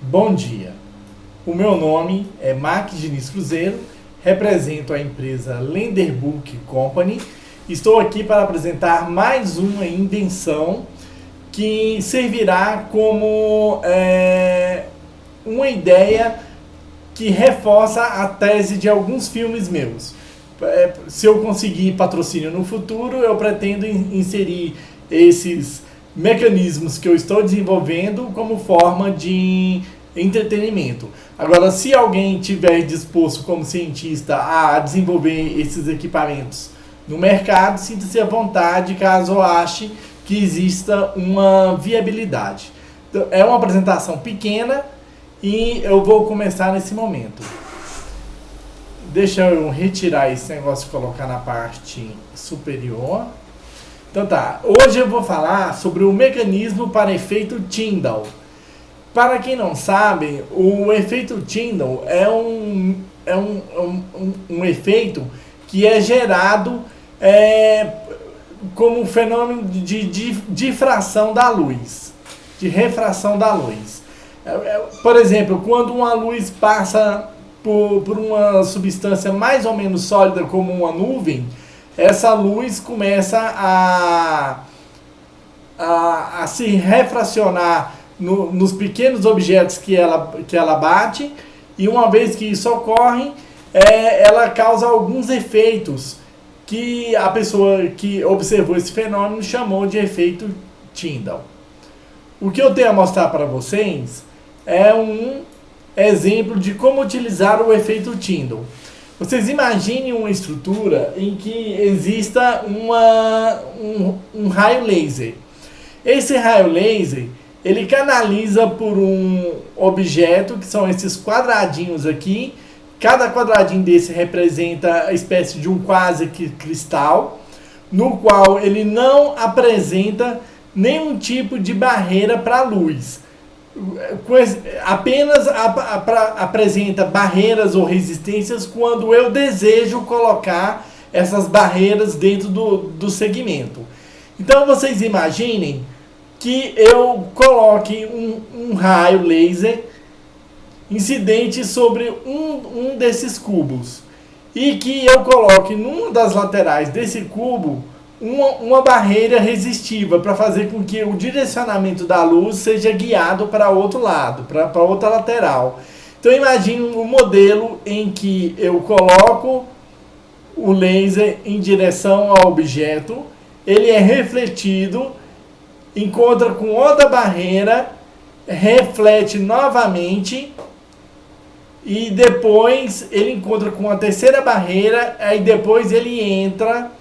Bom dia, o meu nome é Mark Diniz Cruzeiro, represento a empresa Lenderbook Company. Estou aqui para apresentar mais uma invenção que servirá como uma ideia que reforça a tese de alguns filmes meus. Se eu conseguir patrocínio no futuro, eu pretendo inserir esses mecanismos que eu estou desenvolvendo como forma de entretenimento. Agora, se alguém tiver disposto como cientista a desenvolver esses equipamentos no mercado, sinta-se à vontade caso ache que exista uma viabilidade. Então, é uma apresentação pequena e eu vou começar nesse momento. Deixa eu retirar esse negócio e colocar na parte superior. Então tá, hoje eu vou falar sobre o mecanismo para efeito Tyndall. Para quem não sabe, o efeito Tyndall é um efeito que é gerado como um fenômeno de difração da luz, de refração da luz. Por exemplo, quando uma luz passa por uma substância mais ou menos sólida como uma nuvem, essa luz começa a se refracionar nos pequenos objetos que ela bate, e uma vez que isso ocorre, ela causa alguns efeitos que a pessoa que observou esse fenômeno chamou de efeito Tyndall. O que eu tenho a mostrar para vocês é um exemplo de como utilizar o efeito Tyndall. Vocês imaginem uma estrutura em que exista um raio laser. Esse raio laser, ele canaliza por um objeto, que são esses quadradinhos aqui. Cada quadradinho desse representa a espécie de um quase cristal, no qual ele não apresenta nenhum tipo de barreira para a luz. Apenas apresenta barreiras ou resistências quando eu desejo colocar essas barreiras dentro do segmento. Então vocês imaginem que eu coloque um raio laser incidente sobre um desses cubos e que eu coloque numa das laterais desse cubo uma barreira resistiva para fazer com que o direcionamento da luz seja guiado para outro lado, para outra lateral. Então imagine um modelo em que eu coloco o laser em direção ao objeto, ele é refletido, encontra com outra barreira, reflete novamente e depois ele encontra com a terceira barreira, aí depois ele entra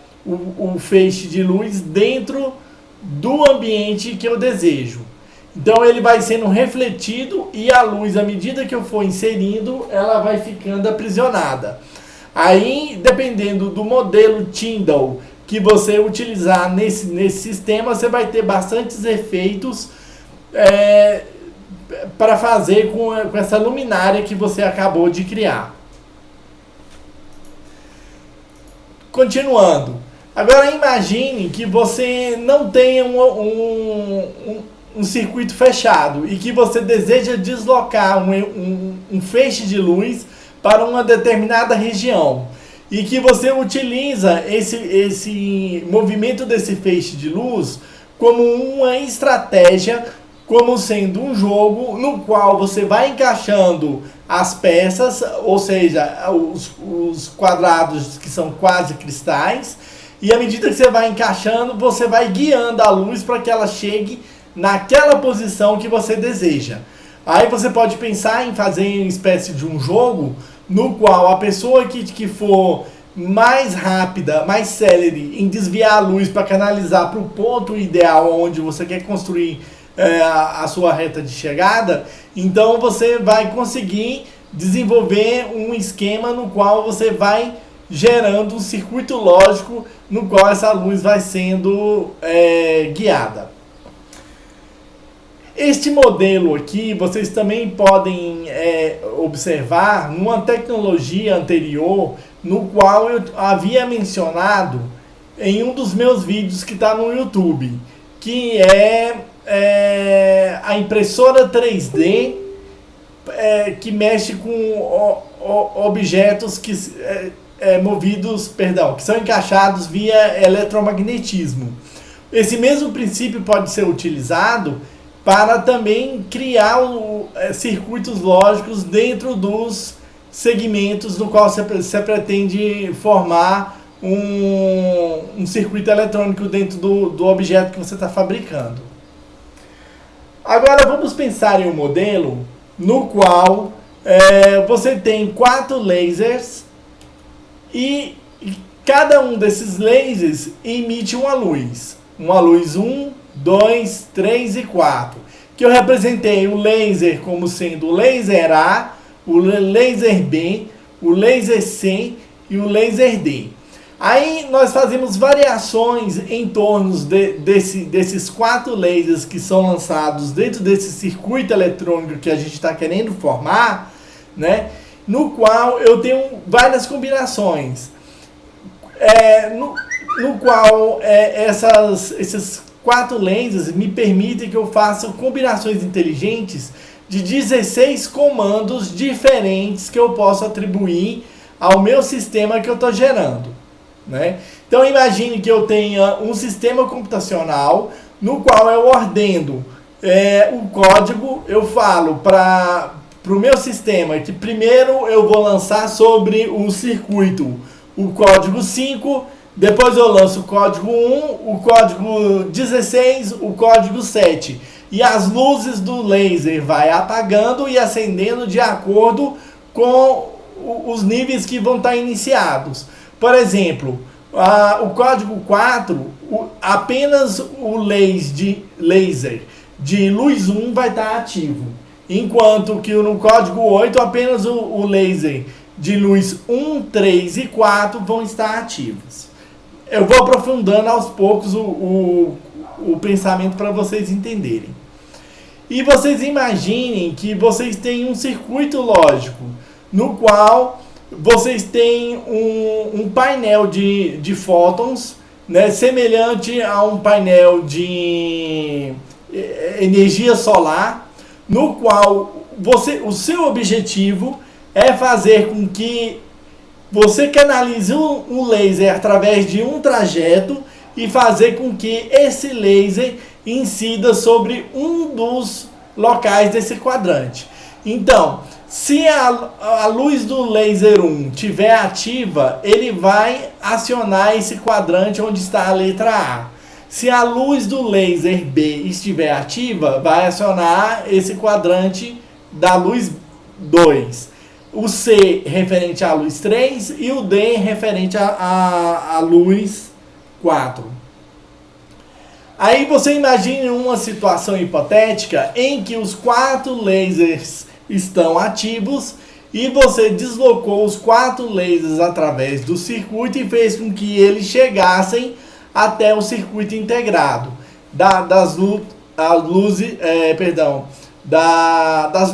o feixe de luz dentro do ambiente que eu desejo. Então ele vai sendo refletido e a luz, à medida que eu for inserindo, ela vai ficando aprisionada. Aí, dependendo do modelo Tyndall que você utilizar nesse sistema, você vai ter bastantes efeitos para fazer com essa luminária que você acabou de criar. Continuando. Agora imagine que você não tenha um circuito fechado e que você deseja deslocar um feixe de luz para uma determinada região e que você utiliza esse movimento desse feixe de luz como uma estratégia, como sendo um jogo no qual você vai encaixando as peças, ou seja, os quadrados que são quase cristais, e à medida que você vai encaixando, você vai guiando a luz para que ela chegue naquela posição que você deseja. Aí você pode pensar em fazer uma espécie de um jogo no qual a pessoa que for mais rápida, mais célere em desviar a luz para canalizar para o ponto ideal onde você quer construir a sua reta de chegada, então você vai conseguir desenvolver um esquema no qual você vai gerando um circuito lógico no qual essa luz vai sendo guiada. Este modelo aqui vocês também podem observar numa tecnologia anterior, no qual eu havia mencionado em um dos meus vídeos que está no YouTube, que é a impressora 3D que mexe com objetos que movidos, perdão, que são encaixados via eletromagnetismo. Esse mesmo princípio pode ser utilizado para também criar circuitos lógicos dentro dos segmentos no qual você pretende formar um circuito eletrônico dentro do objeto que você está fabricando. Agora vamos pensar em um modelo no qual você tem 4 lasers e cada um desses lasers emite uma luz. Uma luz 1, 2, 3 e 4. Que eu representei o laser como sendo o laser A, o laser B, o laser C e o laser D. Aí nós fazemos variações em torno desses 4 lasers que são lançados dentro desse circuito eletrônico que a gente está querendo formar, né? No qual eu tenho várias combinações. No qual esses 4 lasers me permitem que eu faça combinações inteligentes de 16 comandos diferentes que eu posso atribuir ao meu sistema que eu estou gerando, né? Então imagine que eu tenha um sistema computacional no qual eu ordeno o código, eu falo para o meu sistema que primeiro eu vou lançar sobre o circuito o código 5, depois eu lanço o código 1, o código 16, o código 7. E as luzes do laser vai apagando e acendendo de acordo com os níveis que vão estar iniciados. Por exemplo, o código 4, apenas o laser de luz 1 vai estar ativo. Enquanto que no código 8, apenas o laser de luz 1, 3 e 4 vão estar ativos. Eu vou aprofundando aos poucos o pensamento para vocês entenderem. E vocês imaginem que vocês têm um circuito lógico no qual vocês têm um painel de fótons, né, semelhante a um painel de energia solar, no qual o seu objetivo é fazer com que você canalize um laser através de um trajeto e fazer com que esse laser incida sobre um dos locais desse quadrante. Então, se a luz do laser 1 estiver ativa, ele vai acionar esse quadrante onde está a letra A. Se a luz do laser B estiver ativa, vai acionar esse quadrante da luz 2. O C referente à luz 3 e o D referente à luz 4. Aí você imagine uma situação hipotética em que os 4 lasers estão ativos e você deslocou os 4 lasers através do circuito e fez com que eles chegassem até o circuito integrado das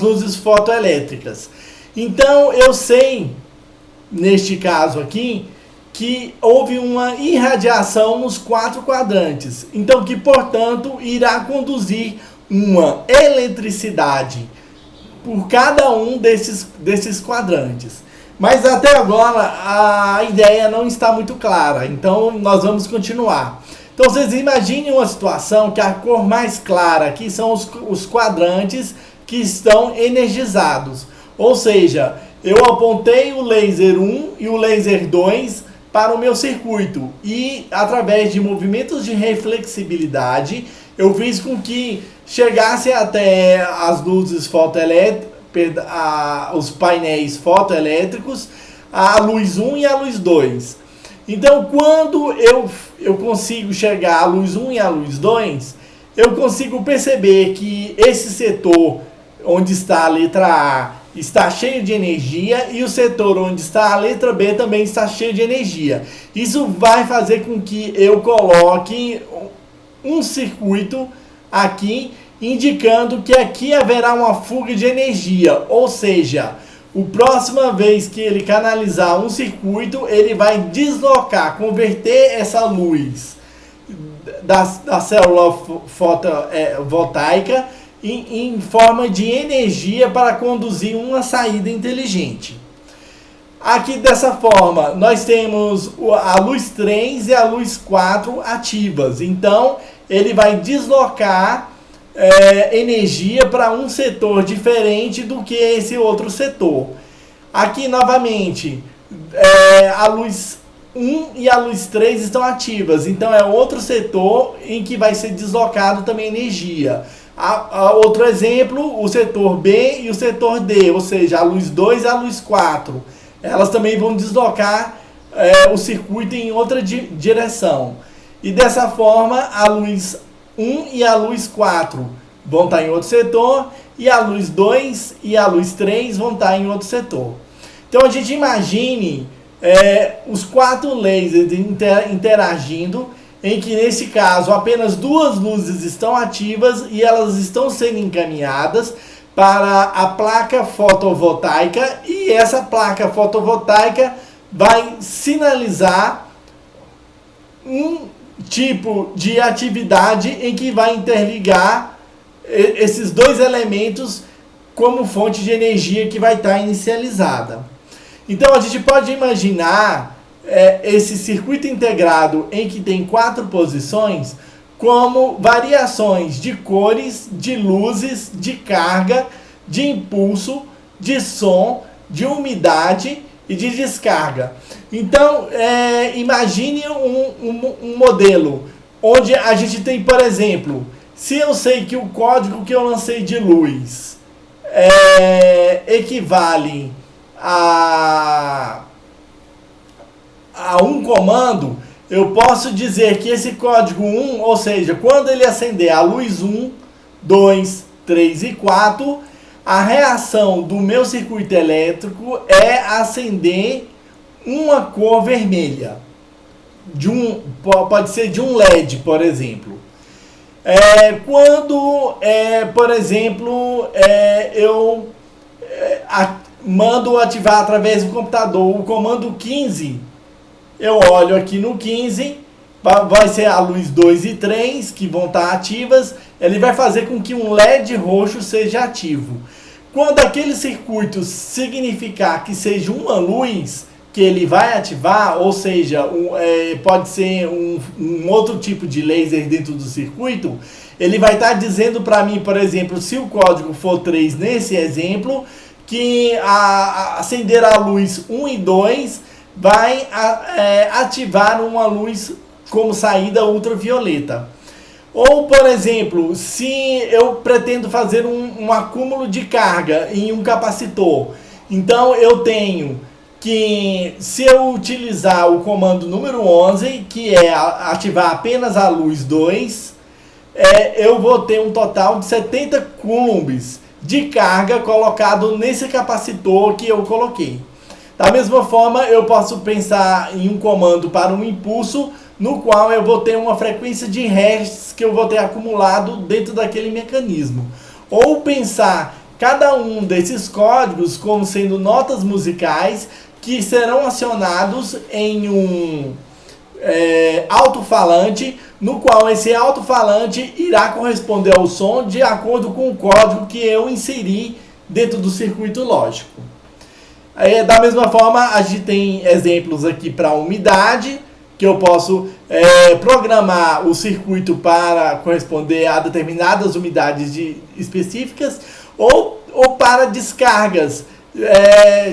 luzes fotoelétricas. Então eu sei, neste caso aqui, que houve uma irradiação nos 4 quadrantes. Então que, portanto, irá conduzir uma eletricidade por cada um desses quadrantes. Mas até agora a ideia não está muito clara, então nós vamos continuar. Então vocês imaginem uma situação que a cor mais clara aqui são os quadrantes que estão energizados. Ou seja, eu apontei o laser 1 e o laser 2 para o meu circuito e através de movimentos de reflexibilidade eu fiz com que chegasse até as luzes fotoelétricas, os painéis fotoelétricos, a luz 1 e a luz 2. Então, quando eu consigo chegar à luz 1 e à luz 2, eu consigo perceber que esse setor onde está a letra A está cheio de energia e o setor onde está a letra B também está cheio de energia. Isso vai fazer com que eu coloque um circuito aqui, indicando que aqui haverá uma fuga de energia, ou seja, a próxima vez que ele canalizar um circuito, ele vai deslocar, converter essa luz da célula fotovoltaica em forma de energia para conduzir uma saída inteligente. Aqui dessa forma, nós temos a luz 3 e a luz 4 ativas. Então, ele vai deslocar energia para um setor diferente do que esse outro setor. Aqui, novamente, a luz 1 e a luz 3 estão ativas. Então, é outro setor em que vai ser deslocado também energia. Outro exemplo, o setor B e o setor D, ou seja, a luz 2 e a luz 4. Elas também vão deslocar o circuito em outra direção. E dessa forma, a luz 1 e a luz 4 vão estar em outro setor, e a luz 2 e a luz 3 vão estar em outro setor. Então, a gente imagine os 4 lasers interagindo, em que, nesse caso, apenas 2 luzes estão ativas e elas estão sendo encaminhadas para a placa fotovoltaica, e essa placa fotovoltaica vai sinalizar um tipo de atividade em que vai interligar esses 2 elementos como fonte de energia que vai estar inicializada. Então a gente pode imaginar esse circuito integrado em que tem 4 posições como variações de cores, de luzes, de carga, de impulso, de som, de umidade e de descarga. Então, imagine um modelo onde a gente tem, por exemplo, se eu sei que o código que eu lancei de luz equivale a um comando, eu posso dizer que esse código 1, ou seja, quando ele acender a luz 1, 2, 3 e 4, a reação do meu circuito elétrico é acender uma cor vermelha. Pode ser de um LED, por exemplo. Quando, por exemplo, eu mando ativar através do computador o comando 15, eu olho aqui no 15, vai ser a luz 2 e 3 que vão estar ativas. Ele vai fazer com que um LED roxo seja ativo. Quando aquele circuito significar que seja uma luz que ele vai ativar, ou seja, pode ser um outro tipo de laser dentro do circuito, ele vai estar dizendo para mim, por exemplo, se o código for 3 nesse exemplo, que acender a luz 1 e 2 vai ativar uma luz como saída ultravioleta. Ou, por exemplo, se eu pretendo fazer um acúmulo de carga em um capacitor, então eu tenho que, se eu utilizar o comando número 11, que é ativar apenas a luz 2, eu vou ter um total de 70 coulombs de carga colocado nesse capacitor que eu coloquei. Da mesma forma, eu posso pensar em um comando para um impulso, no qual eu vou ter uma frequência de hertz que eu vou ter acumulado dentro daquele mecanismo. Ou pensar cada um desses códigos como sendo notas musicais que serão acionados em um alto-falante, no qual esse alto-falante irá corresponder ao som de acordo com o código que eu inseri dentro do circuito lógico. Da mesma forma, a gente tem exemplos aqui para umidade, que eu posso programar o circuito para corresponder a determinadas umidades específicas, ou para descargas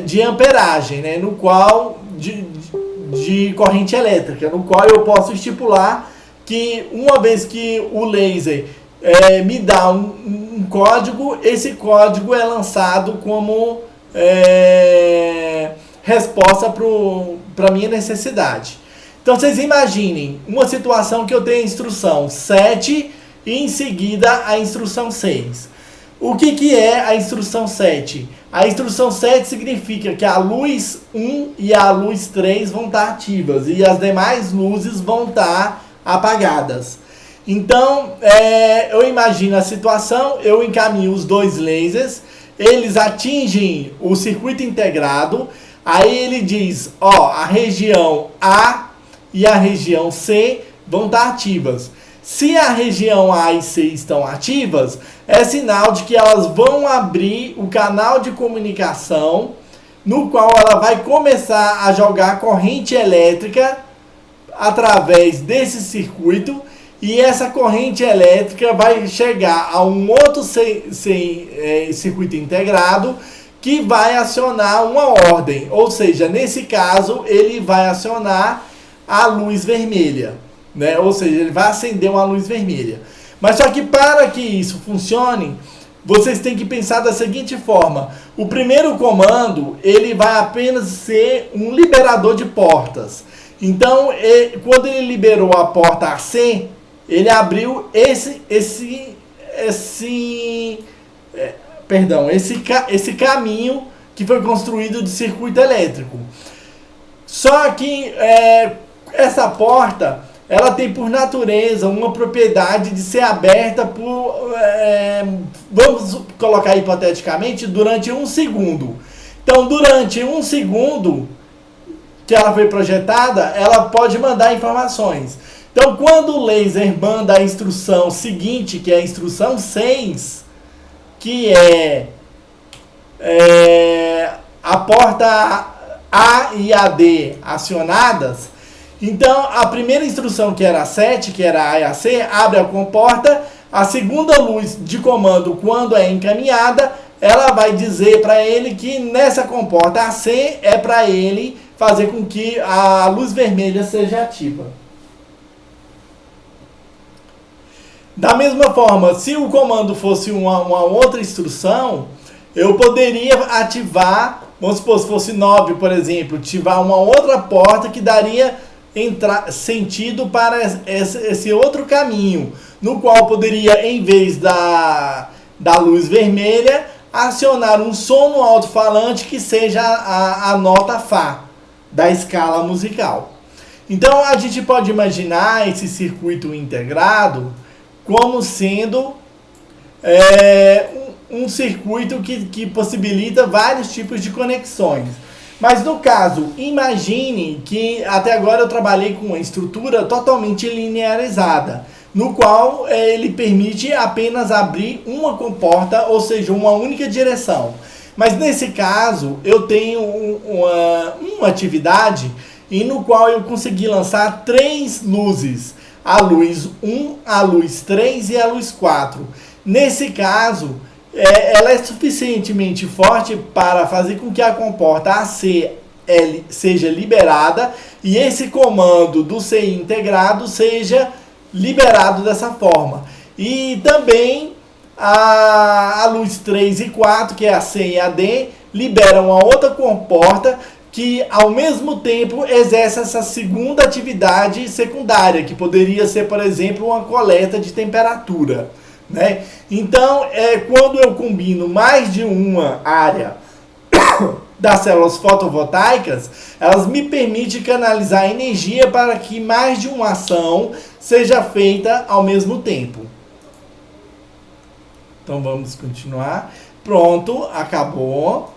de amperagem, né, no qual de corrente elétrica, no qual eu posso estipular que uma vez que o laser me dá um código, esse código é lançado como resposta para a minha necessidade. Então vocês imaginem uma situação que eu tenho a instrução 7 e em seguida a instrução 6. O que é a instrução 7? A instrução 7 significa que a luz 1 e a luz 3 vão estar ativas e as demais luzes vão estar apagadas. Então, eu imagino a situação, eu encaminho os 2 lasers, eles atingem o circuito integrado, aí ele diz, a região A e a região C vão estar ativas. Se a região A e C estão ativas, é sinal de que elas vão abrir o canal de comunicação no qual ela vai começar a jogar corrente elétrica através desse circuito, e essa corrente elétrica vai chegar a um outro circuito integrado que vai acionar uma ordem, ou seja, nesse caso ele vai acionar a luz vermelha, né? Ou seja, ele vai acender uma luz vermelha. Mas só que para que isso funcione, vocês têm que pensar da seguinte forma: o primeiro comando ele vai apenas ser um liberador de portas. Então, quando ele liberou a porta AC, ele abriu esse caminho que foi construído de circuito elétrico. Só que essa porta, ela tem por natureza uma propriedade de ser aberta por, vamos colocar hipoteticamente, durante 1 segundo. Então, durante 1 segundo que ela foi projetada, ela pode mandar informações. Então, quando o laser manda a instrução seguinte, que é a instrução 6, que a porta A e a D acionadas, então a primeira instrução, que era a 7, que era A e a C, abre a comporta. A segunda luz de comando, quando é encaminhada, ela vai dizer para ele que nessa comporta AC é para ele fazer com que a luz vermelha seja ativa. Da mesma forma, se o comando fosse uma outra instrução, eu poderia ativar, vamos supor, se fosse 9, por exemplo, ativar uma outra porta que daria sentido para esse outro caminho, no qual poderia, em vez da luz vermelha, acionar um som no alto-falante que seja a nota Fá da escala musical. Então a gente pode imaginar esse circuito integrado como sendo um circuito que possibilita vários tipos de conexões. Mas no caso, imagine que até agora eu trabalhei com uma estrutura totalmente linearizada, no qual ele permite apenas abrir uma comporta, ou seja, uma única direção. Mas nesse caso, eu tenho uma atividade e no qual eu consegui lançar 3 luzes: a luz 1, a luz 3 e a luz 4. Nesse caso, ela é suficientemente forte para fazer com que a comporta AC seja liberada e esse comando do CI integrado seja liberado dessa forma. E também a luz 3 e 4, que é a C e a D, liberam a outra comporta que ao mesmo tempo exerce essa segunda atividade secundária, que poderia ser, por exemplo, uma coleta de temperatura, né? Então, quando eu combino mais de uma área das células fotovoltaicas, elas me permitem canalizar energia para que mais de uma ação seja feita ao mesmo tempo. Então vamos continuar. Pronto, acabou.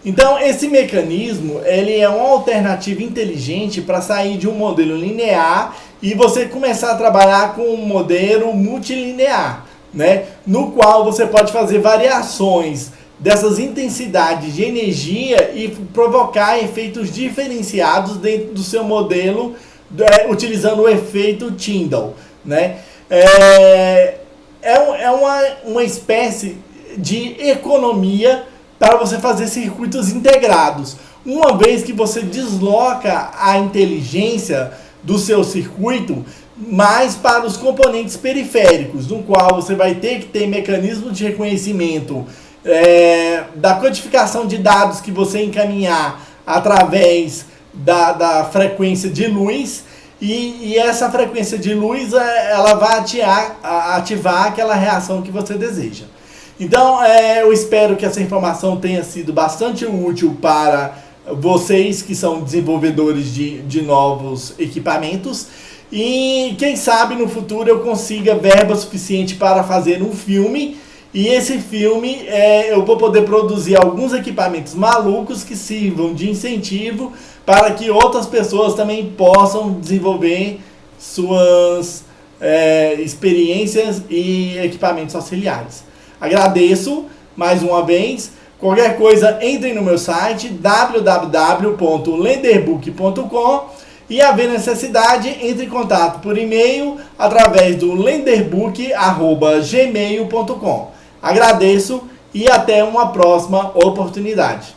Então esse mecanismo, ele é uma alternativa inteligente para sair de um modelo linear e você começar a trabalhar com um modelo multilinear, né? No qual você pode fazer variações dessas intensidades de energia e provocar efeitos diferenciados dentro do seu modelo, utilizando o efeito Tyndall, né? É uma espécie de economia para você fazer circuitos integrados. Uma vez que você desloca a inteligência do seu circuito mais para os componentes periféricos, no qual você vai ter que ter mecanismos de reconhecimento da codificação de dados que você encaminhar através da frequência de luz, e essa frequência de luz ela vai ativar aquela reação que você deseja. Então eu espero que essa informação tenha sido bastante útil para vocês que são desenvolvedores de novos equipamentos, e quem sabe no futuro eu consiga verba suficiente para fazer um filme. E esse filme, eu vou poder produzir alguns equipamentos malucos que sirvam de incentivo para que outras pessoas também possam desenvolver suas experiências e equipamentos auxiliares. Agradeço mais uma vez. Qualquer coisa, entrem no meu site www.lenderbook.com e, haver necessidade, entre em contato por e-mail através do lenderbook@gmail.com. Agradeço e até uma próxima oportunidade.